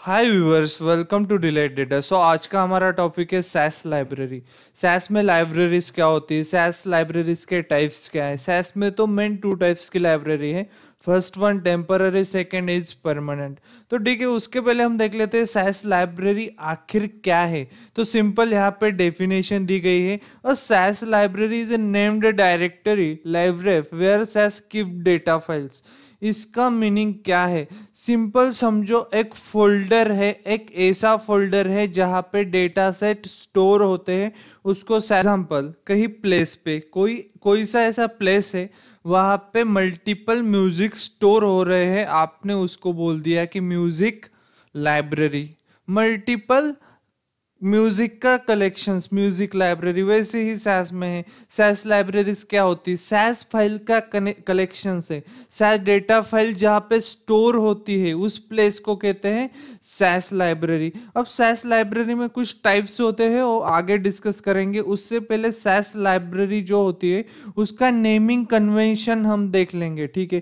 Hi viewers, welcome to Delight Data. आज का हमारा टॉपिक है सैस लाइब्रेरी। सैस में लाइब्रेरीज क्या होती है, सैस लाइब्रेरीज के टाइप्स क्या है। सैस में तो मेन टू टाइप्स की लाइब्रेरी है। First one temporary, second is permanent. तो ठीक है, उसके पहले हम देख लेते हैं सैस लाइब्रेरी आखिर क्या है। तो सिंपल यहाँ पे डेफिनेशन दी गई है। A SAS library is a named directory library where SAS keep data files. इसका मीनिंग क्या है, सिंपल समझो, एक फोल्डर है, एक ऐसा फोल्डर है जहां पे डेटा सेट स्टोर होते हैं। उसको एग्जाम्पल कहीं प्लेस पे कोई कोई सा ऐसा प्लेस है, वहां पे मल्टीपल म्यूजिक स्टोर हो रहे हैं, आपने उसको बोल दिया कि म्यूजिक लाइब्रेरी। मल्टीपल म्यूजिक का कलेक्शंस म्यूजिक लाइब्रेरी, वैसे ही सैस में है। सैस लाइब्रेरीज क्या होती है, सैस फाइल का कलेक्शन है। सैस डेटा फाइल जहाँ पे स्टोर होती है उस प्लेस को कहते हैं सैस लाइब्रेरी। अब सैस लाइब्रेरी में कुछ टाइप्स होते हैं, वो आगे डिस्कस करेंगे। उससे पहले सैस लाइब्रेरी जो होती है उसका नेमिंग कन्वेंशन हम देख लेंगे, ठीक है।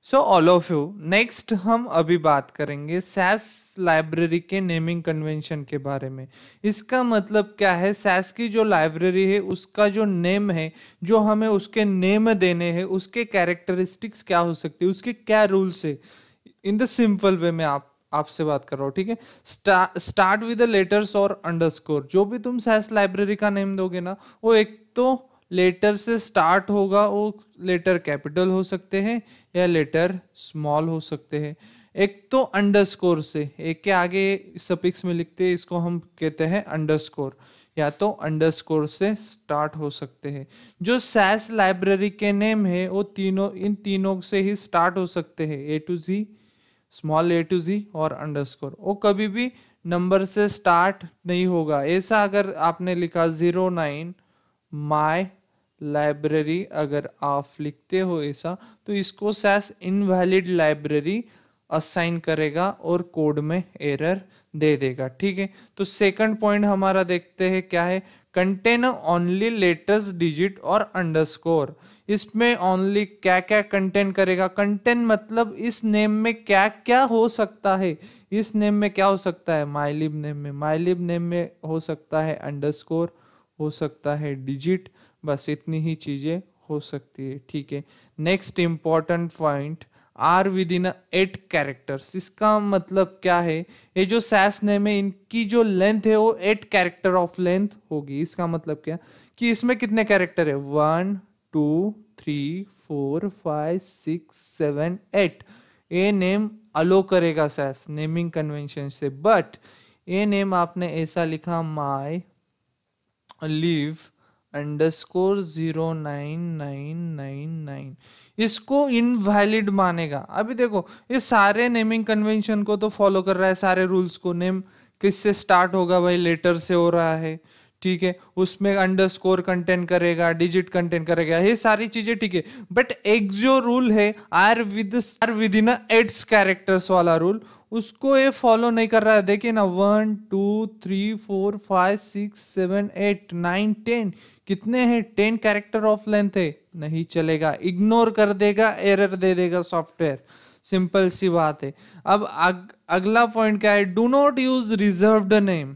ऑल ऑफ यू, नेक्स्ट हम अभी बात करेंगे सैस लाइब्रेरी के नेमिंग कन्वेंशन के बारे में। इसका मतलब क्या है, सैस की जो लाइब्रेरी है उसका जो नेम है, जो हमें उसके नेम देने हैं, उसके कैरेक्टरिस्टिक्स क्या हो सकती है, उसके क्या रूल्स है। इन द सिंपल वे में आपसे बात कर रहा हूँ, ठीक है। स्टार्ट विद द लेटर्स और अंडरस्कोर। जो भी तुम सैस लाइब्रेरी का नेम दोगे ना, वो एक तो लेटर से स्टार्ट होगा। वो लेटर कैपिटल हो सकते हैं या लेटर स्मॉल हो सकते हैं। एक तो अंडरस्कोर से, एक के आगे सफिक्स में लिखते हैं, इसको हम कहते हैं अंडरस्कोर। या तो अंडरस्कोर से स्टार्ट हो सकते हैं। जो सैस लाइब्रेरी के नेम है वो तीनों, इन तीनों से ही स्टार्ट हो सकते हैं, A to G, small A to G और अंडरस्कोर। वो कभी भी नंबर से स्टार्ट नहीं होगा। ऐसा अगर आपने लिखा 09 माय लाइब्रेरी, अगर आप लिखते हो ऐसा, तो इसको सैस इनवैलिड लाइब्रेरी असाइन करेगा और कोड में एरर दे देगा, ठीक है। तो सेकंड पॉइंट हमारा देखते हैं क्या है, कंटेन ओनली लेटेस्ट डिजिट और अंडरस्कोर। इसमें ओनली क्या क्या कंटेन करेगा, कंटेन मतलब इस नेम में क्या क्या हो सकता है। इस नेम में क्या हो सकता है, माइलिब नेम में, माइलिब नेम में हो सकता है अंडरस्कोर, हो सकता है डिजिट, बस इतनी ही चीजें हो सकती है, ठीक है। Next important point, are within 8 characters. इसका मतलब क्या है, ये जो सैस नेम है इनकी जो लेंथ है वो 8 कैरेक्टर ऑफ लेंथ होगी। इसका मतलब क्या कि इसमें कितने कैरेक्टर है, 1 2 3 4 5 6 7 8। ये नेम अलो करेगा सैस नेमिंग कन्वेंशन से। बट ये नेम आपने ऐसा लिखा, माई लिव अंडरस्कोर 09999, इसको इनवैलिड मानेगा। अभी देखो, ये सारे नेमिंग कन्वेंशन को तो फॉलो कर रहा है, सारे रूल्स को। नेम किससे स्टार्ट होगा भाई, लेटर से हो रहा है, ठीक है। उसमें अंडरस्कोर कंटेंट करेगा, डिजिट कंटेंट करेगा, ये सारी चीजें ठीक है। बट एक जो रूल है आर विद इन 8 कैरेक्टर्स वाला रूल, उसको ये फॉलो नहीं कर रहा है। देखिए ना, 1 2 3 4 5 6 7 8 9 10, कितने हैं, 10 कैरेक्टर ऑफ लेंथ है, नहीं चलेगा, इग्नोर कर देगा, एरर दे देगा सॉफ्टवेयर। सिंपल सी बात है। अब अगला पॉइंट क्या है, do not use reserved name.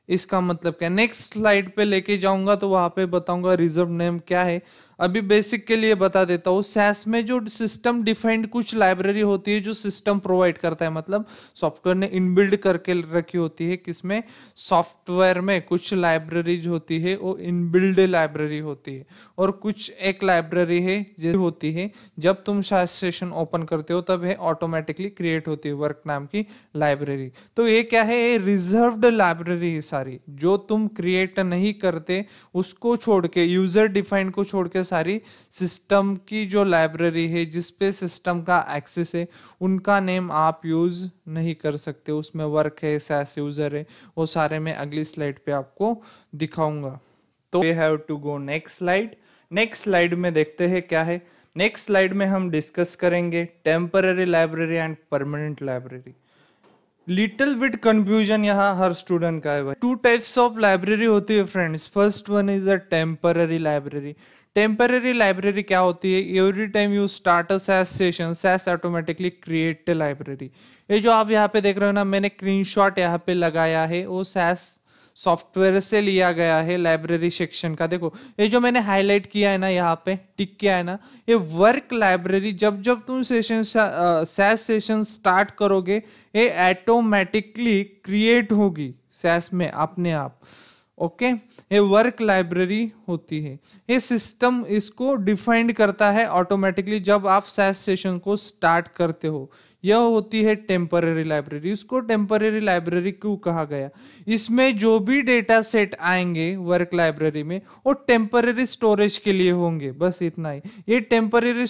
इसका मतलब क्या, नेक्स्ट स्लाइड पे लेके जाऊंगा तो वहां पे बताऊंगा रिजर्व नेम क्या है। अभी बेसिक के लिए बता देता हूँ, सैस में जो सिस्टम डिफाइंड कुछ लाइब्रेरी होती है जो सिस्टम प्रोवाइड करता है, मतलब सॉफ्टवेयर ने इनबिल्ड करके रखी होती है। किसमें, सॉफ्टवेयर में कुछ लाइब्रेरीज होती है वो इनबिल्ड लाइब्रेरी होती है। और कुछ एक लाइब्रेरी है जो होती है जब तुम सेशन ओपन करते हो तब है ऑटोमेटिकली क्रिएट होती है, वर्क नाम की लाइब्रेरी। तो ये क्या है, ये रिजर्व्ड लाइब्रेरी है सारी, जो तुम क्रिएट नहीं करते उसको छोड़ के, यूजर डिफाइंड को छोड़ के, सारी सिस्टम की जो लाइब्रेरी है जिसपे सिस्टम का एक्सेस है, उनका नेम आप यूज नहीं कर सकते। उसमें वर्क है, सैस यूजर है, वो सारे मैं अगली स्लाइड पे आपको दिखाऊंगा। तो we have to go next slide. Next slide में देखते हैं क्या है। नेक्स्ट स्लाइड में हम डिस्कस करेंगे temporary library and permanent library. Little bit confusion यहाँ हर स्टूडेंट का है भाई। टू टाइप्स ऑफ लाइब्रेरी होती है friends. First one is a temporary library. Temporary library क्या होती है? Every time you start a SAS session, SAS automatically create a library. ये जो आप यहाँ पे देख रहे हो ना, मैंने स्क्रीनशॉट यहाँ पे लगाया है, वो सैस सॉफ्टवेयर से लिया गया है लाइब्रेरी सेक्शन का। देखो ये जो मैंने हाईलाइट किया है ना, यहाँ पे टिक किया है ना, ये वर्क लाइब्रेरी, जब जब तुम सेशन सैस सेशन स्टार्ट करोगे ये ऑटोमेटिकली क्रिएट होगी सैस में अपने आप। ओके, ये वर्क लाइब्रेरी होती है। ये सिस्टम इसको डिफाइंड करता है ऑटोमेटिकली जब आप सैस सेशन को स्टार्ट करते हो। यह होती है टेम्पररी लाइब्रेरी। इसको टेम्पररी लाइब्रेरी क्यों कहा गया? इसमें जो भी डेटा सेट आएंगे वर्क लाइब्रेरी में वो टेम्पररी स्टोरेज के लिए होंगे, बस इतना ही। ये टेम्पररी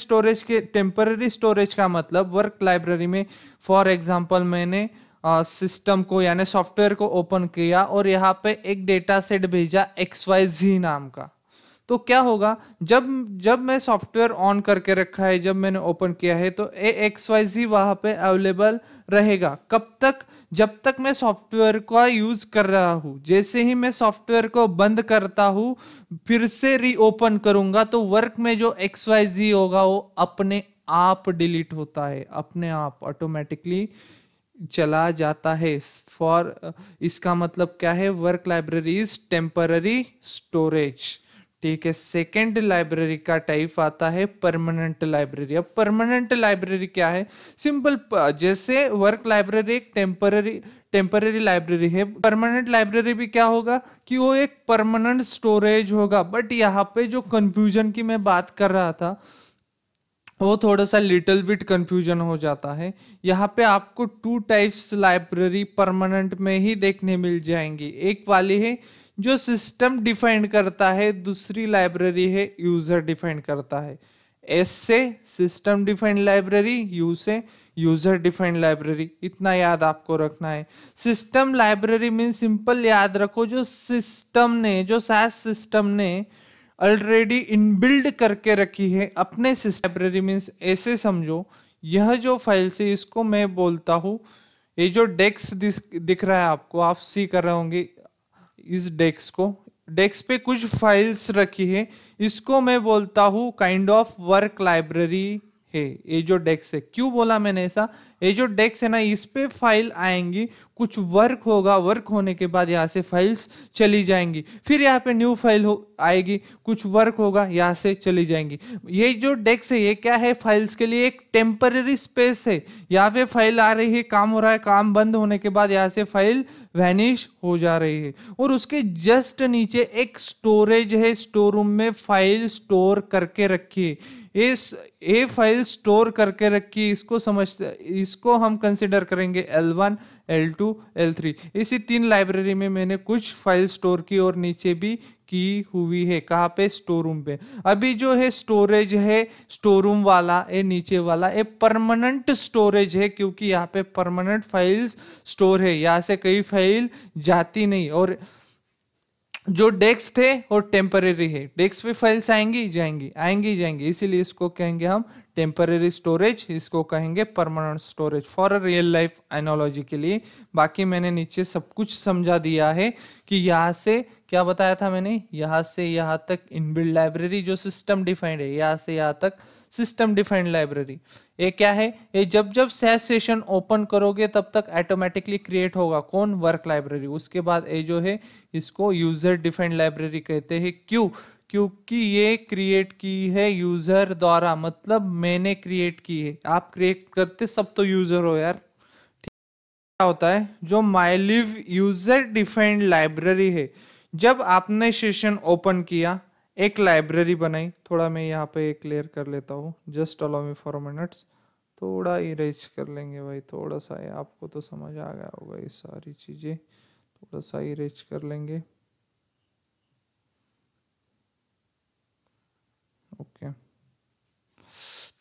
स्टोरेज का मतलब वर्क लाइब्रेरी में, फॉर एग्जांपल मैंने सिस्टम को यानी सॉफ्टवेयर को ओपन किया और यहाँ पे एक डेटा सेट भेजा XYZ नाम का, तो क्या होगा? जब जब मैं सॉफ्टवेयर ऑन करके रखा है, जब मैंने ओपन किया है, तो XYZ वहां पे अवेलेबल रहेगा। कब तक? जब तक मैं सॉफ्टवेयर का यूज कर रहा हूं। जैसे ही मैं सॉफ्टवेयर को बंद करता हूं, फिर से रीओपन करूंगा, तो वर्क में जो XYZ होगा वो अपने आप डिलीट होता है, अपने आप ऑटोमेटिकली चला जाता है। फॉर इसका मतलब क्या है? Work library is temporary storage. ठीक है। सेकेंड लाइब्रेरी का टाइप आता है परमानेंट लाइब्रेरी। अब परमानेंट लाइब्रेरी क्या है? सिंपल, जैसे वर्क लाइब्रेरी एक टेम्पररी लाइब्रेरी है, परमानेंट लाइब्रेरी भी क्या होगा कि वो एक परमानेंट स्टोरेज होगा। बट यहाँ पे जो कंफ्यूजन की मैं बात कर रहा था, वो थोड़ा सा लिटिल बिट कंफ्यूजन हो जाता है। यहाँ पे आपको टू टाइप्स लाइब्रेरी परमानेंट में ही देखने मिल जाएंगी। एक वाली है जो सिस्टम डिफाइन करता है, दूसरी लाइब्रेरी है यूजर डिफाइन करता है। एस से सिस्टम डिफाइंड लाइब्रेरी, यू से यूजर डिफाइंड लाइब्रेरी। इतना याद आपको रखना है। सिस्टम लाइब्रेरी मीन सिंपल याद रखो, जो सिस्टम ने, जो सास सिस्टम ने ऑलरेडी इनबिल्ड करके रखी है अपने सिस्टम। लाइब्रेरी मीन्स ऐसे समझो, यह जो फाइल्स है इसको मैं बोलता हूँ, ये जो डेस्क दिख रहा है आपको, आप सी कर रहे होंगे इस डेस्क को, डेस्क पे कुछ फाइल्स रखी है, इसको मैं बोलता हूँ काइंड ऑफ वर्क लाइब्रेरी है। ये जो डेस्क है, क्यों बोला मैंने ऐसा? ये जो डेस्क है ना, इस पे फाइल आएंगी, कुछ वर्क होगा, वर्क होने के बाद यहाँ से फाइल्स चली जाएंगी, फिर यहाँ पे न्यू फाइल आएगी, कुछ वर्क होगा, यहाँ से चली जाएंगी। ये जो डेस्क है ये क्या है? फाइल्स के लिए एक टेम्पररी स्पेस है। यहाँ पे फाइल आ रही है, काम हो रहा है, काम बंद होने के बाद यहाँ से फाइल वैनिश हो जा रही है। और उसके जस्ट नीचे एक स्टोरेज है, स्टोर रूम में फाइल स्टोर करके रखी है। ये फाइल स्टोर करके रखी, इसको हम कंसिडर करेंगे L1, L2, L3। इसी तीन लाइब्रेरी में मैंने कुछ फाइल स्टोर की और नीचे भी की हुई है। कहाँ पे? स्टोर रूम पे। अभी जो है स्टोरेज है स्टोर रूम वाला, ये नीचे वाला ये परमानेंट स्टोरेज है, क्योंकि यहाँ पे परमानेंट फाइल्स स्टोर है, यहाँ से कई फाइल जाती नहीं। और जो डेस्क है वो टेम्परेरी है, डेस्क पे फाइल्स आएंगी जाएंगी, इसीलिए इसको कहेंगे हम टेम्परेरी स्टोरेज, इसको कहेंगे permanent storage for a real life analogy के लिए। बाकी मैंने नीचे सब कुछ समझा दिया है कि यहाँ से क्या बताया था मैंने, यहाँ से यहाँ तक इनबिल्ड लाइब्रेरी जो सिस्टम डिफाइंड है, यहाँ से यहाँ तक सिस्टम डिफाइंड लाइब्रेरी। ये क्या है? ये जब जब सैस सेशन ओपन करोगे तब तक ऑटोमेटिकली क्रिएट होगा कौन? Work library. उसके बाद ये जो है इसको यूजर डिफाइंड लाइब्रेरी कहते हैं। क्यों? क्योंकि ये क्रिएट की है यूजर द्वारा, मतलब मैंने क्रिएट की है। आप क्रिएट करते सब तो यूजर हो यार। क्या होता है? जो माइलिव यूजर डिफाइंड लाइब्रेरी है, जब आपने सेशन ओपन किया, एक लाइब्रेरी बनाई, थोड़ा मैं यहाँ पे क्लियर कर लेता हूँ, just allow me for minutes, थोड़ा इरेज कर लेंगे भाई, थोड़ा सा है, आपको तो समझ आ गया होगा ये सारी चीज़ें, थोड़ा सा इरेज कर लेंगे। ओके,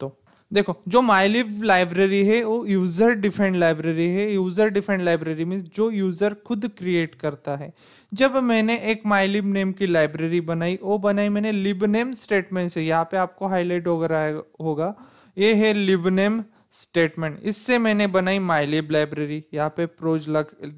तो देखो जो माइलिव लाइब्रेरी है वो यूजर डिफाइंड लाइब्रेरी है। यूजर डिफाइंड लाइब्रेरी मीन्स जो यूजर खुद क्रिएट करता है। जब मैंने एक माइलिब नेम की लाइब्रेरी बनाई, वो बनाई मैंने लिबनेम स्टेटमेंट से, यहाँ पे आपको हाईलाइट हो रहा होगा, ये है लिबनेम स्टेटमेंट, इससे मैंने बनाई माइलिब लाइब्रेरी। यहाँ पे प्रोज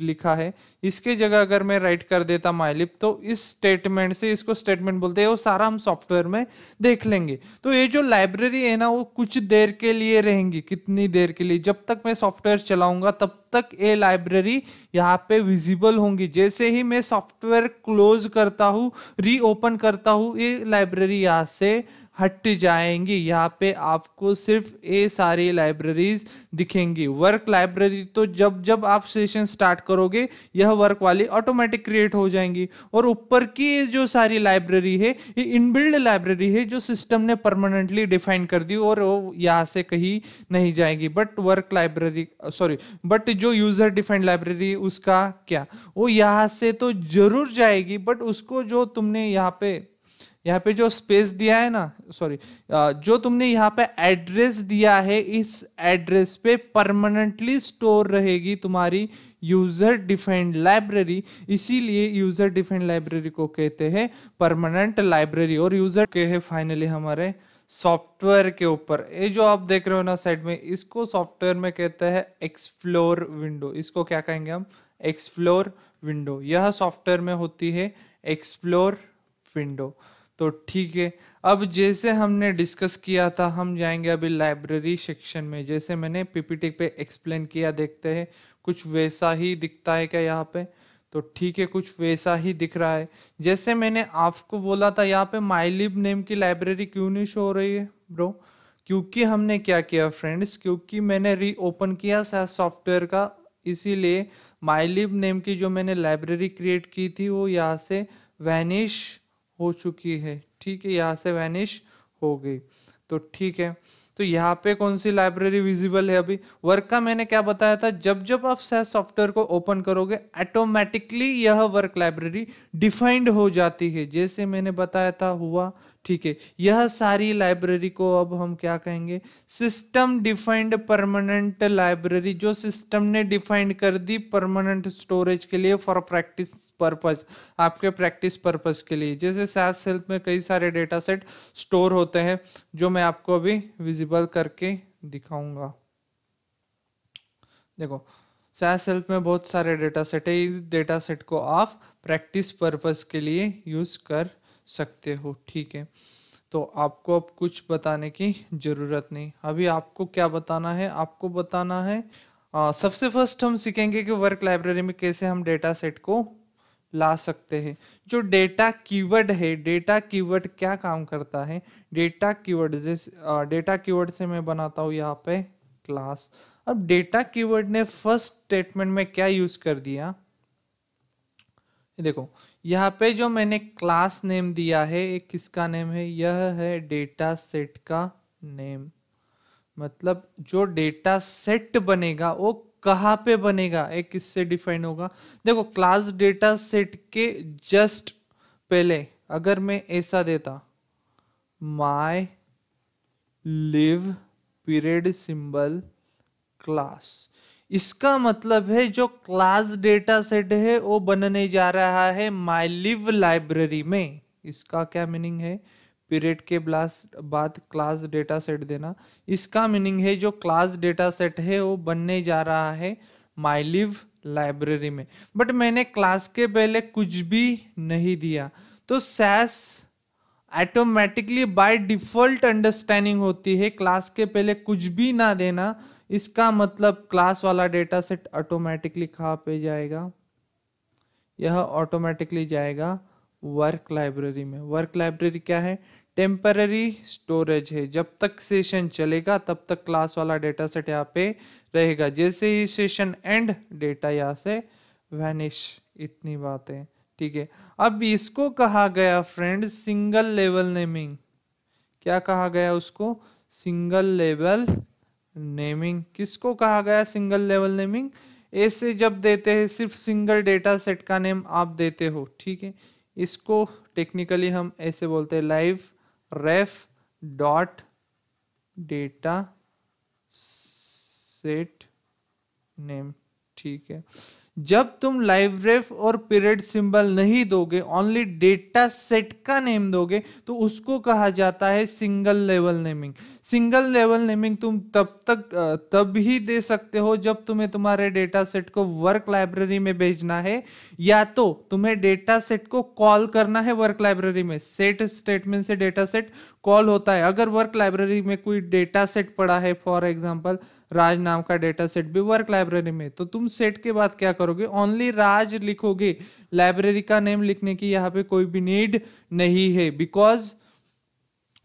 लिखा है, इसके जगह अगर मैं राइट कर देता माइलिब, तो इस स्टेटमेंट से, इसको स्टेटमेंट बोलते हैं, वो सारा हम सॉफ्टवेयर में देख लेंगे। तो ये जो लाइब्रेरी है ना, वो कुछ देर के लिए रहेंगी। कितनी देर के लिए? जब तक मैं सॉफ्टवेयर चलाऊंगा तब तक ये लाइब्रेरी यहाँ पे विजिबल होंगी। जैसे ही मैं सॉफ्टवेयर क्लोज करता हूँ, रीओपन करता हूँ, ये लाइब्रेरी यहाँ से हट जाएंगी। यहाँ पे आपको सिर्फ ये सारी लाइब्रेरीज दिखेंगी। वर्क लाइब्रेरी तो जब जब आप सेशन स्टार्ट करोगे, यह वर्क वाली ऑटोमेटिक क्रिएट हो जाएंगी। और ऊपर की जो सारी लाइब्रेरी है, ये इनबिल्ड लाइब्रेरी है जो सिस्टम ने परमानेंटली डिफाइन कर दी, और वो यहाँ से कहीं नहीं जाएगी। But work library, sorry, but जो यूजर डिफाइंड लाइब्रेरी, उसका क्या, वो यहाँ से तो जरूर जाएगी, बट उसको जो तुमने यहाँ पे जो स्पेस दिया है ना, सॉरी, जो तुमने यहाँ पे एड्रेस दिया है, इस एड्रेस पे परमानेंटली स्टोर रहेगी तुम्हारी यूजर डिफाइंड लाइब्रेरी। इसीलिए यूजर डिफाइंड लाइब्रेरी को कहते हैं परमानेंट लाइब्रेरी। और यूजर के है फाइनली हमारे सॉफ्टवेयर के ऊपर, ये जो आप देख रहे हो ना साइड में, इसको सॉफ्टवेयर में कहते हैं एक्सप्लोर विंडो। इसको क्या कहेंगे हम? Explore window. यह सॉफ्टवेयर में होती है एक्सप्लोर विंडो। तो ठीक है, अब जैसे हमने डिस्कस किया था, हम जाएंगे अभी लाइब्रेरी सेक्शन में। जैसे मैंने पीपीटी पे एक्सप्लेन किया, देखते हैं कुछ वैसा ही दिखता है क्या यहाँ पे। तो ठीक है, कुछ वैसा ही दिख रहा है। जैसे मैंने आपको बोला था, यहाँ पे माइलिब नेम की लाइब्रेरी क्यों नहीं शो हो रही है ब्रो? क्योंकि हमने क्या किया फ्रेंड्स, क्योंकि मैंने रीओपन किया सॉफ्टवेयर का, इसीलिए माइलिब नेम की जो मैंने लाइब्रेरी क्रिएट की थी, वो यहाँ से वैनिश हो चुकी है। ठीक है, यहाँ से वैनिश हो गई। तो ठीक है, तो यहाँ पे कौन सी लाइब्रेरी विजिबल है? अभी वर्क का मैंने क्या बताया था, जब जब आप सॉफ्टवेयर को ओपन करोगे, ऑटोमेटिकली यह वर्क लाइब्रेरी डिफाइंड हो जाती है, जैसे मैंने बताया था हुआ। ठीक है, यह सारी लाइब्रेरी को अब हम क्या कहेंगे? सिस्टम डिफाइंड परमानेंट लाइब्रेरी, जो सिस्टम ने डिफाइंड कर दी परमानेंट स्टोरेज के लिए, फॉर प्रैक्टिस पर्पज, आपके प्रैक्टिस पर्पज के लिए। जैसे SAS हेल्प में कई सारे डेटा सेट स्टोर होते हैं, जो मैं आपको अभी विजिबल करके दिखाऊंगा। देखो, SAS हेल्प में बहुत सारे डेटा सेट है। इस डेटा सेट को आप प्रैक्टिस पर्पज के लिए यूज कर सकते हो। ठीक है, तो आपको अब कुछ बताने की जरूरत नहीं। अभी आपको क्या बताना है? आपको बताना है, सबसे फर्स्ट हम सीखेंगे कि वर्क लाइब्रेरी में कैसे हम डेटा सेट को ला सकते हैं। जो डेटा कीवर्ड है, डेटा कीवर्ड क्या काम करता है? डेटा कीवर्ड, जैसे डेटा कीवर्ड से मैं बनाता हूँ यहाँ पे क्लास। अब डेटा कीवर्ड ने फर्स्ट स्टेटमेंट में क्या यूज कर दिया, देखो यहाँ पे जो मैंने क्लास नेम दिया है, एक किसका नेम है? यह है डेटा सेट का नेम। मतलब जो डेटा सेट बनेगा वो कहाँ पे बनेगा, एक किससे डिफाइन होगा? देखो, क्लास डेटा सेट के जस्ट पहले अगर मैं ऐसा देता, माई लिव पीरियड सिंबल क्लास, इसका मतलब है जो क्लास डेटा सेट है वो बनने जा रहा है माइलिव लाइब्रेरी में। इसका क्या मीनिंग है? पीरियड के बाद क्लास डेटा सेट देना। इसका मीनिंग है जो क्लास डेटा सेट है वो बनने जा रहा है माइलिव लाइब्रेरी में। बट मैंने क्लास के पहले कुछ भी नहीं दिया, तो SAS automatically by default understanding होती है क्लास के पहले कुछ भी ना देना। इसका मतलब क्लास वाला डेटा सेट ऑटोमेटिकली कहाँ पे जाएगा? यह ऑटोमेटिकली जाएगा वर्क लाइब्रेरी में। वर्क लाइब्रेरी क्या है? टेम्पररी स्टोरेज है। जब तक सेशन चलेगा तब तक क्लास वाला डेटा सेट यहाँ पे रहेगा। जैसे ही सेशन एंड, डेटा यहाँ से वैनिश। इतनी बात है। ठीक है, अब इसको कहा गया फ्रेंड सिंगल लेवल नेमिंग। क्या कहा गया उसको? Single level naming. किसको कहा गया सिंगल लेवल नेमिंग? ऐसे जब देते हैं सिर्फ सिंगल डेटा सेट का नेम आप देते हो। ठीक है, इसको टेक्निकली हम ऐसे बोलते हैं, लाइव रेफ डॉट डेटा सेट नेम। ठीक है, जब तुम लाइव रेफ और पीरियड सिंबल नहीं दोगे, ओनली डेटा सेट का नेम दोगे, तो उसको कहा जाता है single level naming. Single level naming तुम तब ही दे सकते हो जब तुम्हें तुम्हारे डेटा सेट को वर्क लाइब्रेरी में भेजना है, या तो तुम्हें डेटा सेट को कॉल करना है वर्क लाइब्रेरी में। सेट स्टेटमेंट से डेटा सेट कॉल होता है। अगर वर्क लाइब्रेरी में कोई डेटा सेट पड़ा है, फॉर एग्जांपल राज नाम का डेटा सेट भी वर्क लाइब्रेरी में, तो तुम सेट के बाद क्या करोगे, ओनली राज लिखोगे। लाइब्रेरी का नेम लिखने की यहाँ पे कोई भी नीड नहीं है, बिकॉज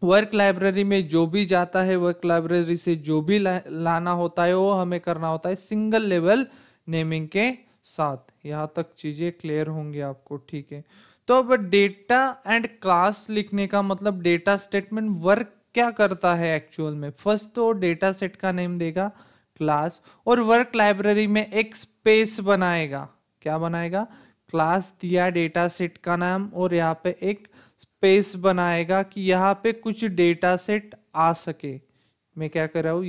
वर्क लाइब्रेरी में जो भी जाता है, वर्क लाइब्रेरी से जो भी लाना होता है, वो हमें करना होता है सिंगल लेवल नेमिंग के साथ। यहाँ तक चीजें क्लियर होंगी आपको, ठीक है। तो अब डेटा एंड क्लास लिखने का मतलब डेटा स्टेटमेंट वर्क क्या करता है एक्चुअल में। फर्स्ट तो डेटा सेट का नेम देगा क्लास, और वर्क लाइब्रेरी में एक स्पेस बनाएगा। क्या बनाएगा, क्लास दिया डेटा सेट का नाम, और यहाँ पे एक स्पेस बनाएगा कि यहाँ पे कुछ डेटा सेट आ सके। मैं क्या कर रहा हूँ,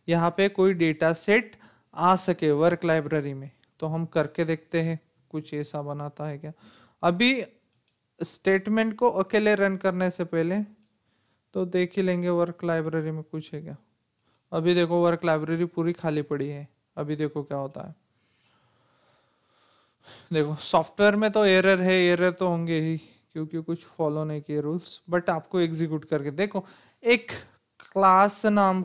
यहाँ पे कोई डेटा सेट आ सके वर्क लाइब्रेरी में। तो हम करके देखते हैं कुछ ऐसा बनाता है क्या। अभी स्टेटमेंट को अकेले रन करने से पहले तो देख ही लेंगे वर्क लाइब्रेरी में कुछ है क्या। अभी देखो वर्क लाइब्रेरी पूरी खाली पड़ी है। अभी देखो क्या होता है। देखो सॉफ्टवेयर में तो एरर है, एरर तो होंगे ही क्योंकि कुछ फॉलो नहीं किए रूल्स, बट आपको एग्जीक्यूट करके देखो। एक क्लास नाम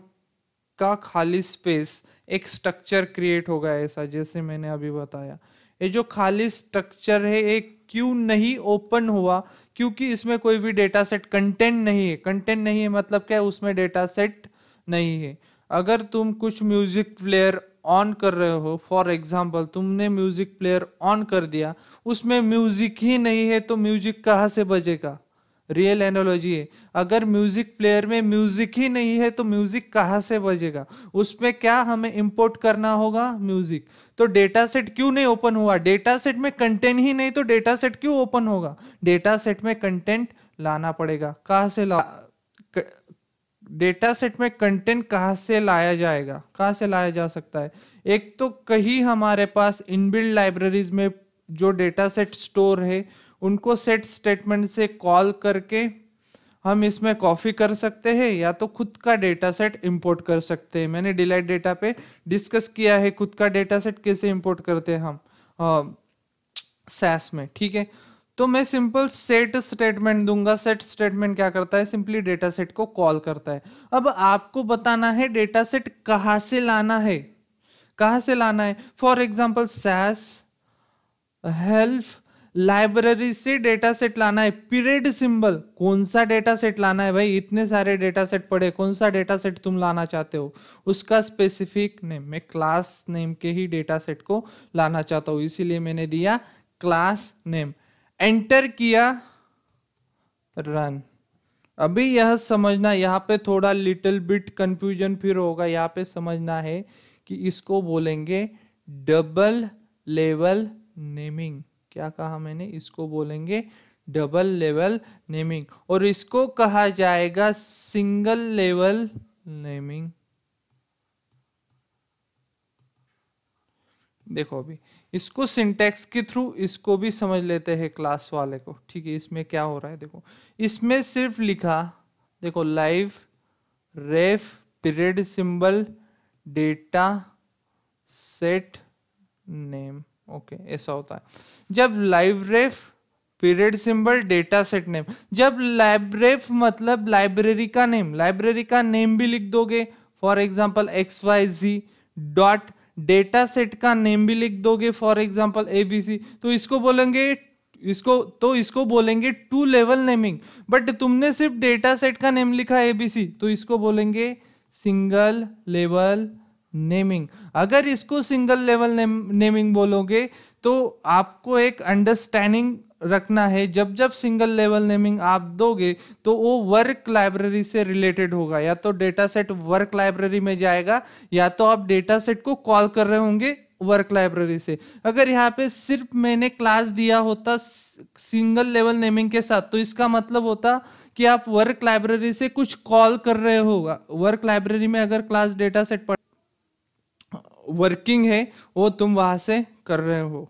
का खाली स्पेस, एक स्ट्रक्चर क्रिएट होगा ऐसा जैसे मैंने अभी बताया। ये जो खाली स्ट्रक्चर है एक क्यों नहीं ओपन हुआ, क्योंकि इसमें कोई भी डेटा सेट कंटेंट नहीं है। कंटेंट नहीं है मतलब क्या है, उसमें डेटा सेट नहीं है। अगर तुम कुछ म्यूजिक प्लेयर ऑन कर रहे हो, फॉर एग्जाम्पल तुमने म्यूजिक प्लेयर ऑन कर दिया, उसमें म्यूजिक ही नहीं है तो म्यूजिक कहाँ से बजेगा। रियल एनालॉजी है, अगर म्यूजिक प्लेयर में म्यूजिक ही नहीं है तो म्यूजिक कहाँ से बजेगा। उसमें क्या हमें इंपोर्ट करना होगा, म्यूजिक। तो डेटा सेट क्यों नहीं ओपन हुआ, डेटा सेट में कंटेंट ही नहीं तो डेटा सेट क्यों ओपन होगा। डेटा सेट में कंटेंट लाना पड़ेगा। कहाँ से डेटा सेट में कंटेंट कहाँ से लाया जाएगा, कहाँ से लाया जा सकता है। एक तो कहीं हमारे पास इनबिल्ड लाइब्रेरीज में जो डेटा सेट स्टोर है उनको सेट स्टेटमेंट से कॉल करके हम इसमें कॉपी कर सकते हैं, या तो खुद का डेटा सेट इंपोर्ट कर सकते हैं। मैंने डिलाइट डेटा पे डिस्कस किया है खुद का डेटा सेट कैसे इंपोर्ट करते हैं हम सैस में, ठीक है। तो मैं सिंपल सेट स्टेटमेंट दूंगा। सेट स्टेटमेंट क्या करता है, सिंपली डेटा सेट को कॉल करता है। अब आपको बताना है डेटा सेट कहाँ से लाना है, कहाँ से लाना है। For example SAS help library से डेटा सेट लाना है। पीरियड सिंबल, कौन सा डेटा सेट लाना है भाई, इतने सारे डेटा सेट पड़े, कौन सा डेटा सेट तुम लाना चाहते हो, उसका स्पेसिफिक नेम। मैं क्लास नेम के ही डेटा सेट को लाना चाहता हूं, इसीलिए मैंने दिया क्लास नेम। एंटर किया, रन। अभी यह समझना, यहाँ पे थोड़ा लिटिल बिट कंफ्यूजन फिर होगा। यहाँ पे समझना है कि इसको बोलेंगे डबल लेवल नेमिंग। क्या कहा मैंने, इसको बोलेंगे डबल लेवल नेमिंग, और इसको कहा जाएगा सिंगल लेवल नेमिंग। देखो अभी इसको सिंटैक्स के थ्रू इसको भी समझ लेते हैं क्लास वाले को, ठीक है। इसमें क्या हो रहा है देखो, इसमें सिर्फ लिखा, देखो libref period symbol data set name, okay ऐसा होता है। जब libref period symbol data set name, जब लाइब्रेफ मतलब लाइब्रेरी का नेम, लाइब्रेरी का नेम भी लिख दोगे, for example XYZ dot data set का नेम भी लिख दोगे, फॉर एग्जांपल ABC, तो इसको बोलेंगे टू लेवल नेमिंग। बट तुमने सिर्फ डेटा सेट का नेम लिखा ABC, तो इसको बोलेंगे सिंगल लेवल नेमिंग। अगर इसको सिंगल लेवल नेमिंग बोलोगे तो आपको एक अंडरस्टैंडिंग रखना है, जब जब सिंगल लेवल नेमिंग आप दोगे तो वो वर्क लाइब्रेरी से रिलेटेड होगा। या तो डेटा सेट वर्क लाइब्रेरी में जाएगा, या तो आप डेटा सेट को कॉल कर रहे होंगे वर्क लाइब्रेरी से। अगर यहाँ पे सिर्फ मैंने क्लास दिया होता सिंगल लेवल नेमिंग के साथ, तो इसका मतलब होता कि आप वर्क लाइब्रेरी से कुछ कॉल कर रहे होगा। वर्क लाइब्रेरी में अगर क्लास डेटा सेट वर्किंग है वो तुम वहां से कर रहे हो,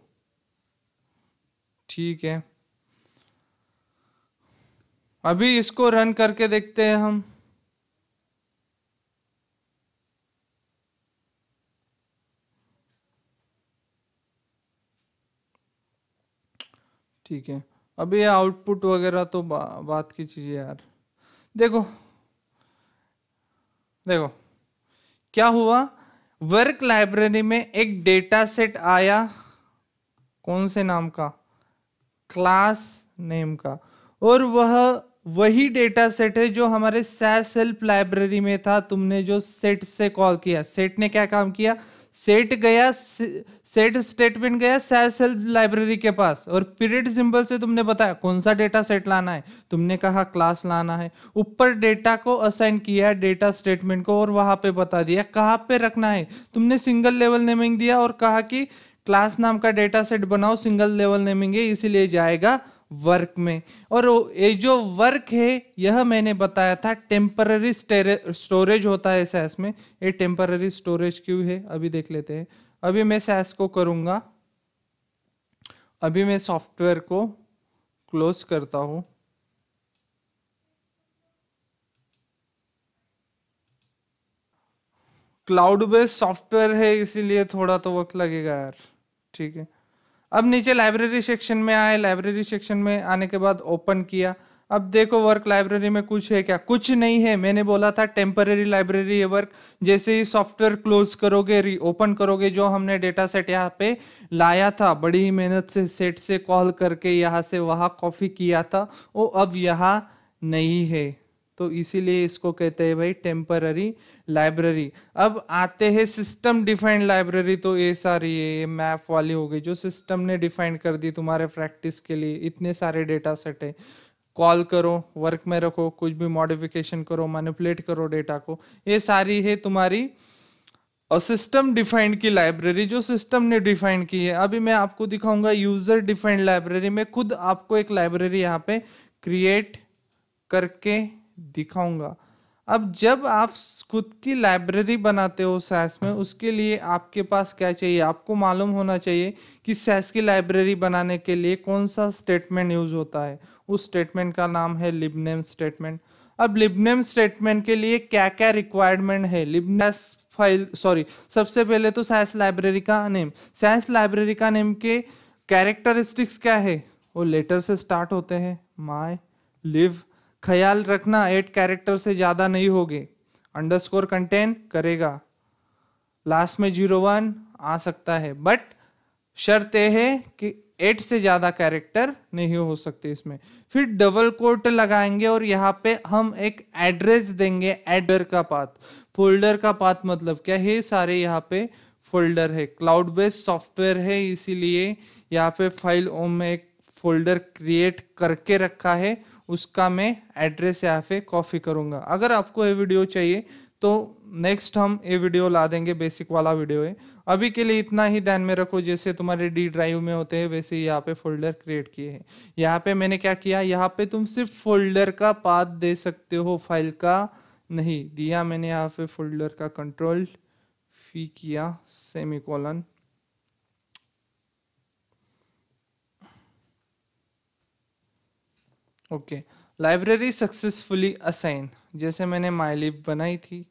ठीक है। अभी इसको रन करके देखते हैं हम। ठीक है, अभी ये आउटपुट वगैरह तो बात की चीज़ है यार। देखो देखो क्या हुआ, वर्क लाइब्रेरी में एक डेटा सेट आया, कौन से नाम का, क्लास नेम का, और वही डेटा सेट है जो हमारे सैस हेल्प लाइब्रेरी में था। तुमने जो सेट से कॉल किया, सेट ने क्या काम किया, सेट गया, सेट स्टेटमेंट गया सैस हेल्प लाइब्रेरी के पास, और पीरियड सिंबल से तुमने बताया कौन सा डेटा सेट लाना है, तुमने कहा क्लास लाना है, ऊपर डेटा को असाइन किया डेटा स्टेटमेंट को, और वहां पे बता दिया कहाँ पे रखना है। तुमने सिंगल लेवल नेमिंग दिया और कहा कि क्लास नाम का डेटा सेट बनाओ, सिंगल लेवल नेमिंग है इसीलिए जाएगा वर्क में। और ये जो वर्क है यह मैंने बताया था टेम्पररी स्टोरेज होता है सैस में। ये टेम्पररी स्टोरेज क्यों है अभी देख लेते हैं। अभी मैं सैस को करूंगा, अभी मैं सॉफ्टवेयर को क्लोज करता हूं। क्लाउड बेस्ड सॉफ्टवेयर है इसीलिए थोड़ा तो वक्त लगेगा यार। ठीक है, अब नीचे लाइब्रेरी सेक्शन में आए, लाइब्रेरी सेक्शन में आने के बाद ओपन किया। अब देखो वर्क लाइब्रेरी में कुछ है क्या, कुछ नहीं है। मैंने बोला था टेम्पररी लाइब्रेरी है वर्क। जैसे ही सॉफ्टवेयर क्लोज करोगे, री ओपन करोगे, जो हमने डेटा सेट यहाँ पे लाया था बड़ी ही मेहनत से सेट से कॉल करके यहाँ से वहाँ कॉपी किया था, वो अब यहाँ नहीं है, तो इसीलिए इसको कहते हैं भाई टेम्पररी लाइब्रेरी। अब आते हैं सिस्टम डिफाइंड लाइब्रेरी, तो ये सारी ये मैप वाली हो गई जो सिस्टम ने डिफाइन कर दी तुम्हारे प्रैक्टिस के लिए। इतने सारे डेटा सेट है, कॉल करो, वर्क में रखो, कुछ भी मॉडिफिकेशन करो, मैनिपुलेट करो डेटा को, ये सारी है तुम्हारी और सिस्टम डिफाइंड की लाइब्रेरी जो सिस्टम ने डिफाइन की है। अभी मैं आपको दिखाऊंगा यूजर डिफाइंड लाइब्रेरी में, खुद आपको एक लाइब्रेरी यहाँ पे क्रिएट करके दिखाऊंगा। अब जब आप खुद की लाइब्रेरी बनाते हो सैस में, उसके लिए आपके पास क्या चाहिए, आपको मालूम होना चाहिए कि सैस की लाइब्रेरी बनाने के लिए कौन सा स्टेटमेंट यूज होता है। उस स्टेटमेंट का नाम है लिबनेम स्टेटमेंट। अब लिबनेम स्टेटमेंट के लिए क्या क्या रिक्वायरमेंट है, लिबनेस फाइल सबसे पहले तो सैस लाइब्रेरी का नेम, सैस लाइब्रेरी का नेम के कैरेक्टरिस्टिक्स क्या है, वो लेटर से स्टार्ट होते हैं, माई लिव, ख्याल रखना 8 कैरेक्टर से ज्यादा नहीं होगे, अंडरस्कोर कंटेन करेगा, लास्ट में 01 आ सकता है, बट शर्त यह है कि 8 से ज्यादा कैरेक्टर नहीं हो सकते इसमें। फिर डबल कोट लगाएंगे और यहाँ पे हम एक एड्रेस देंगे, एडर का पाथ, फोल्डर का पाथ मतलब क्या है, सारे यहाँ पे फोल्डर है, क्लाउड बेस्ड सॉफ्टवेयर है इसीलिए यहाँ पे फाइल ओम में एक फोल्डर क्रिएट करके रखा है, उसका मैं एड्रेस यहाँ पे कॉपी करूंगा। अगर आपको ये वीडियो चाहिए तो नेक्स्ट हम ये वीडियो ला देंगे, बेसिक वाला वीडियो है। अभी के लिए इतना ही ध्यान में रखो, जैसे तुम्हारे डी ड्राइव में होते हैं वैसे यहाँ पे फोल्डर क्रिएट किए हैं। यहाँ पे मैंने क्या किया, यहाँ पे तुम सिर्फ फोल्डर का पाथ दे सकते हो, फाइल का नहीं दिया मैंने। यहाँ पे फोल्डर का कंट्रोल फी किया, semicolon, okay. Library successfully assign, जैसे मैंने माइलिब बनाई थी,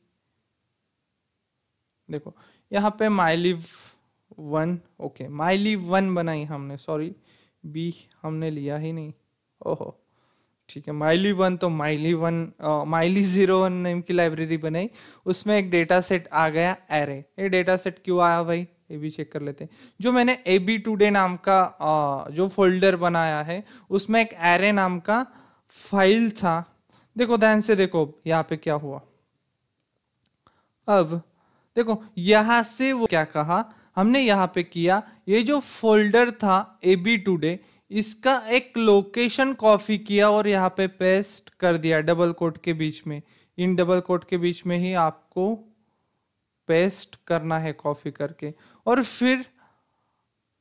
देखो यहाँ पे माइलिब 1, ओके माइलिब 1 बनाई हमने, सॉरी बी हमने लिया ही नहीं, ओहो ठीक है। माइली 1 तो माइली 01 नेम की लाइब्रेरी बनाई, उसमें एक डेटा सेट आ गया एरे। ये डेटा सेट क्यों आया भाई, ये भी चेक कर लेते हैं। जो मैंने AB टुडे नाम का जो फोल्डर बनाया है उसमें एक एरे नाम का फाइल था। देखो ध्यान से देखो यहाँ पे क्या हुआ। अब देखो यहां से वो क्या कहा हमने यहाँ पे किया, ये जो फोल्डर था AB टुडे इसका एक लोकेशन कॉपी किया और यहाँ पे पेस्ट कर दिया डबल कोट के बीच में। इन डबल कोट के बीच में ही आपको पेस्ट करना है कॉपी करके। और फिर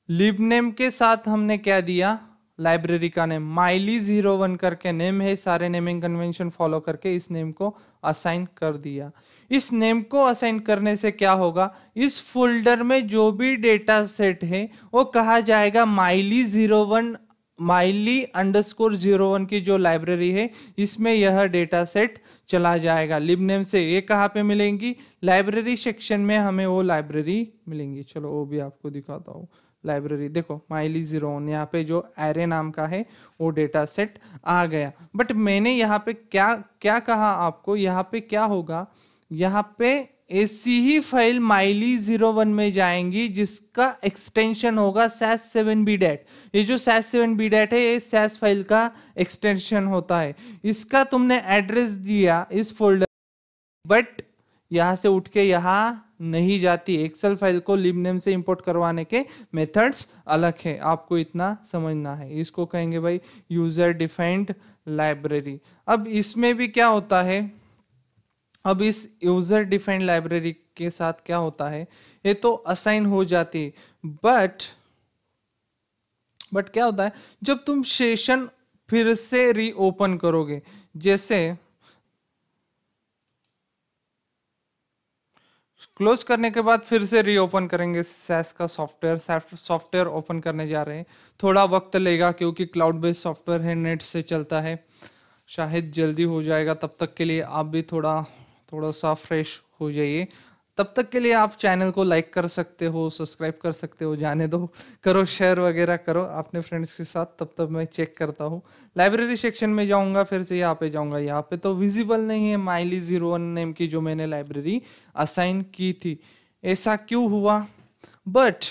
लिब नेम के साथ हमने क्या दिया, लाइब्रेरी का नेम माइली 01 करके नेम है, सारे नेमिंग कन्वेंशन फॉलो करके इस नेम को असाइन कर दिया। इस नेम को असाइन करने से क्या होगा, इस फोल्डर में जो भी डेटा सेट है वो कहा जाएगा माइली 01 माइली _01 की जो लाइब्रेरी है इसमें यह डेटा सेट चला जाएगा। लिबनेम से ये कहाँ पे मिलेंगी, लाइब्रेरी सेक्शन में हमें वो लाइब्रेरी मिलेंगी। चलो वो भी आपको दिखाता हूँ। लाइब्रेरी देखो myli01, यहाँ पे जो एरे नाम का है वो डेटा सेट आ गया। बट मैंने यहाँ पे क्या क्या कहा आपको, यहाँ पे क्या होगा, यहाँ पे ऐसी ही फाइल myli01 में जाएंगी जिसका एक्सटेंशन होगा SAS7bdat। ये जो SAS7bdat है ये SAS फाइल का एक्सटेंशन होता है। इसका तुमने एड्रेस दिया इस फोल्डर, बट यहाँ से उठ के यहाँ नहीं जाती। एक्सेल फाइल को libname से इंपोर्ट करवाने के मेथड्स अलग है, आपको इतना समझना है। इसको कहेंगे भाई यूजर डिफाइंड लाइब्रेरी। अब इसमें भी क्या होता है, अब इस यूजर डिफाइंड लाइब्रेरी के साथ क्या होता है, ये तो असाइन हो जाती है, बट क्या होता है जब तुम सेशन फिर से रीओपन करोगे, जैसे क्लोज करने के बाद फिर से रीओपन करेंगे सैस का सॉफ्टवेयर ओपन करने जा रहे हैं, थोड़ा वक्त लेगा क्योंकि क्लाउड बेस्ड सॉफ्टवेयर है, नेट से चलता है, शायद जल्दी हो जाएगा। तब तक के लिए आप भी थोड़ा सा फ्रेश हो जाइए। तब तक के लिए आप चैनल को लाइक कर सकते हो, सब्सक्राइब कर सकते हो, जाने दो, करो शेयर वगैरह करो अपने फ्रेंड्स के साथ। तब तक मैं चेक करता हूँ। लाइब्रेरी सेक्शन में जाऊँगा, फिर से यहाँ पे जाऊँगा, यहाँ पे तो विजिबल नहीं है myli01 नेम की जो मैंने लाइब्रेरी असाइन की थी। ऐसा क्यों हुआ, बट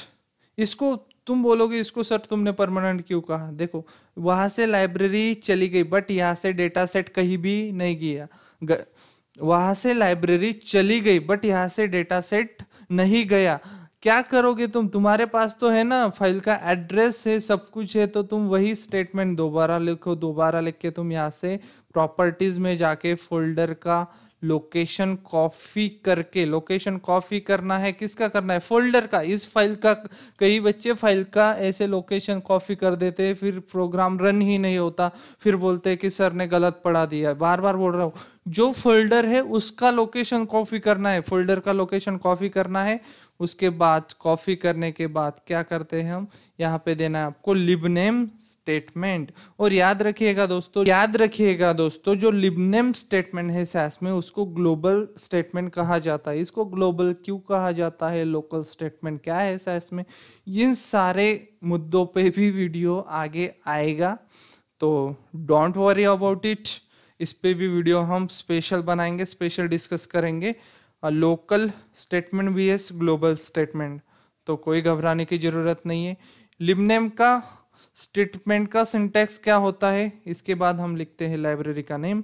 इसको तुम बोलोगे इसको सर तुमने परमानेंट क्यों कहा, देखो वहाँ से लाइब्रेरी चली गई बट यहाँ से डेटा सेट कहीं भी नहीं गया। वहां से लाइब्रेरी चली गई बट यहाँ से डेटा सेट नहीं गया। क्या करोगे तुम, तुम्हारे पास तो है ना फाइल का एड्रेस है, सब कुछ है, तो तुम वही स्टेटमेंट दोबारा लिखो। दोबारा लिख के तुम यहाँ से प्रॉपर्टीज में जाके फोल्डर का लोकेशन कॉपी करके, लोकेशन कॉपी करना है किसका करना है, फोल्डर का, इस फाइल का। कई बच्चे फाइल का ऐसे लोकेशन कॉपी कर देते हैं, फिर प्रोग्राम रन ही नहीं होता, फिर बोलते हैं कि सर ने गलत पढ़ा दिया। बार बार बोल रहा हूँ, जो फोल्डर है उसका लोकेशन कॉपी करना है, फोल्डर का लोकेशन कॉपी करना है। उसके बाद कॉपी करने के बाद क्या करते हैं हम, यहाँ पे देना है आपको libname स्टेटमेंट। और याद रखिएगा दोस्तों, जो libname स्टेटमेंट है SAS में उसको ग्लोबल स्टेटमेंट कहा जाता है। इसको ग्लोबल क्यों कहा जाता है, लोकल स्टेटमेंट क्या है SAS में, इन सारे मुद्दों पे भी वीडियो आगे आएगा, तो डोंट वरी अबाउट इट। इस पे भी वीडियो हम स्पेशल बनाएंगे, स्पेशल डिस्कस करेंगे। Local statement vs global statement, तो कोई घबराने की जरूरत नहीं है। libname का स्टेटमेंट का सिंटैक्स क्या होता है, इसके बाद हम लिखते हैं लाइब्रेरी का नेम,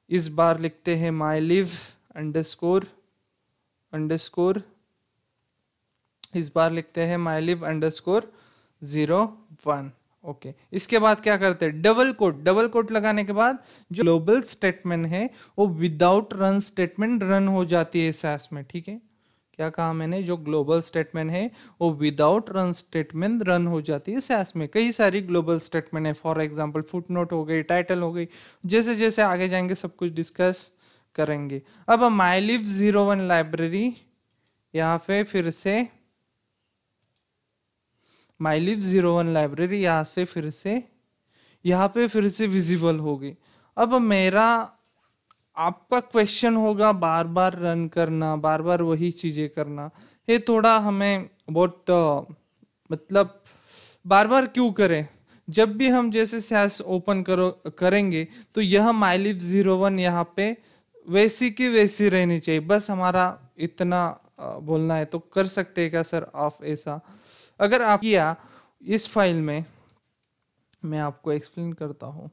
इस बार लिखते हैं myliv अंडरस्कोर, इस बार लिखते हैं myliv अंडरस्कोर 01। ओके, इसके बाद क्या करते हैं, डबल कोट लगाने के बाद जो ग्लोबल स्टेटमेंट है वो विदाउट रन स्टेटमेंट रन हो जाती है SAS में। ठीक है, क्या कहा मैंने, जो ग्लोबल स्टेटमेंट है वो विदाउट रन स्टेटमेंट रन हो जाती है SAS में। कई सारी ग्लोबल स्टेटमेंट है, फॉर एग्जांपल फुटनोट हो गई, टाइटल हो गई, जैसे जैसे आगे जाएंगे सब कुछ डिस्कस करेंगे। अब myliv01 लाइब्रेरी यहाँ पे फिर से myliv01 लाइब्रेरी यहाँ पे फिर से विजिबल होगी। अब मेरा आपका क्वेश्चन होगा, बार बार रन करना, बार बार वही चीजें करना, ये थोड़ा हमें बहुत मतलब बार बार क्यों करें। जब भी हम जैसे SAS ओपन करेंगे तो यह myliv01 यहाँ पे वैसी की वैसी रहनी चाहिए, बस हमारा इतना बोलना है। तो कर सकते हैं क्या सर आप ऐसा, अगर आप किया इस फाइल में, मैं आपको एक्सप्लेन करता हूं।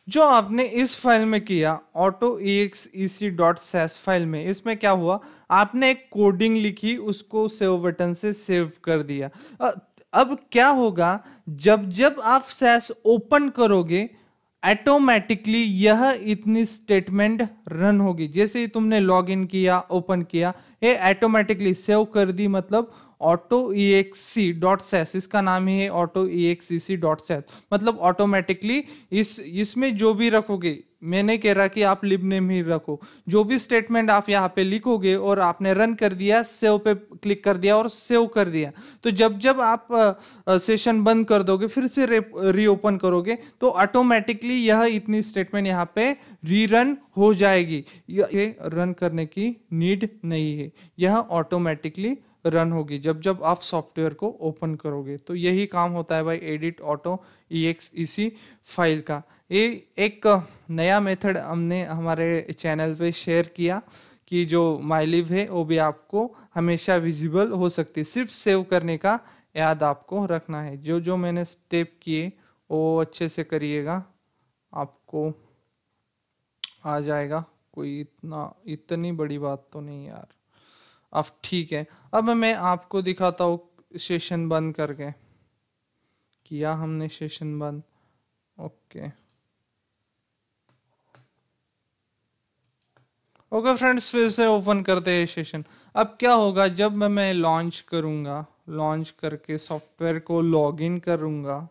जो आपने इस फाइल में किया autoexec.sas फाइल में, इसमें क्या हुआ, आपने एक कोडिंग लिखी, उसको सेव बटन से सेव कर दिया। अब क्या होगा, जब जब आप SAS ओपन करोगे ऑटोमेटिकली यह इतनी स्टेटमेंट रन होगी। जैसे ही तुमने लॉगिन किया, ओपन किया, ये ऑटोमेटिकली सेव कर दी, मतलब ऑटो exec.sas, इसका नाम ही है ऑटो exec.sas, मतलब ऑटोमेटिकली इसमें जो भी रखोगे, मैं नहीं कह रहा कि आप लिब नेम ही रखो, जो भी स्टेटमेंट आप यहाँ पे लिखोगे और आपने रन कर दिया, सेव पे क्लिक कर दिया और सेव कर दिया, तो जब जब आप सेशन बंद कर दोगे फिर से रीओपन करोगे तो ऑटोमेटिकली यह इतनी स्टेटमेंट यहाँ पे रीरन हो जाएगी। ये रन करने की नीड नहीं है, यह ऑटोमेटिकली रन होगी जब जब आप सॉफ्टवेयर को ओपन करोगे। तो यही काम होता है भाई एडिट ऑटो exec फाइल का। ये एक नया मेथड हमने हमारे चैनल पे शेयर किया कि जो माइलिब है वो भी आपको हमेशा विजिबल हो सकती है, सिर्फ सेव करने का याद आपको रखना है। जो जो मैंने स्टेप किए वो अच्छे से करिएगा, आपको आ जाएगा, कोई इतनी बड़ी बात तो नहीं यार। अब ठीक है, अब मैं आपको दिखाता हूँ सेशन बंद करके। किया हमने सेशन बंद, ओके ओके फ्रेंड्स, फिर से ओपन करते हैं सेशन। अब क्या होगा, जब मैं लॉन्च करूँगा, लॉन्च करके सॉफ्टवेयर को लॉगिन करूँगा,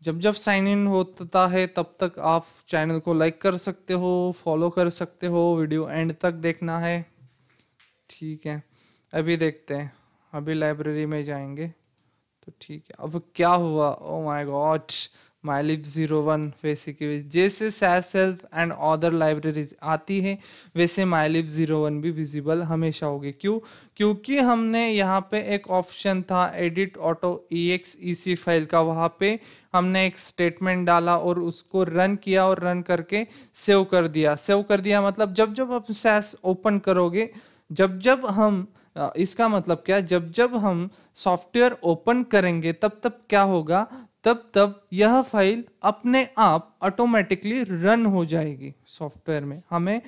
जब जब साइन इन होता है तब तक आप चैनल को लाइक कर सकते हो, फॉलो कर सकते हो, वीडियो एंड तक देखना है, ठीक है। अभी देखते हैं, अभी लाइब्रेरी में जाएंगे तो ठीक है। अब क्या हुआ, oh my god, mylib 01 basically जैसे SAS help and other libraries आती है वैसे माइलिब 01 भी विजिबल हमेशा होगी। क्यों? क्योंकि हमने यहाँ पे एक ऑप्शन था एडिट ऑटो exec फाइल का, वहाँ पे हमने एक स्टेटमेंट डाला और उसको रन किया और रन करके सेव कर दिया। सेव कर दिया मतलब जब जब आप सैस ओपन करोगे, जब जब हम इसका मतलब क्या, जब जब हम सॉफ्टवेयर ओपन करेंगे तब तब क्या होगा, तब तब यह फाइल अपने आप ऑटोमेटिकली रन हो जाएगी सॉफ्टवेयर में, हमें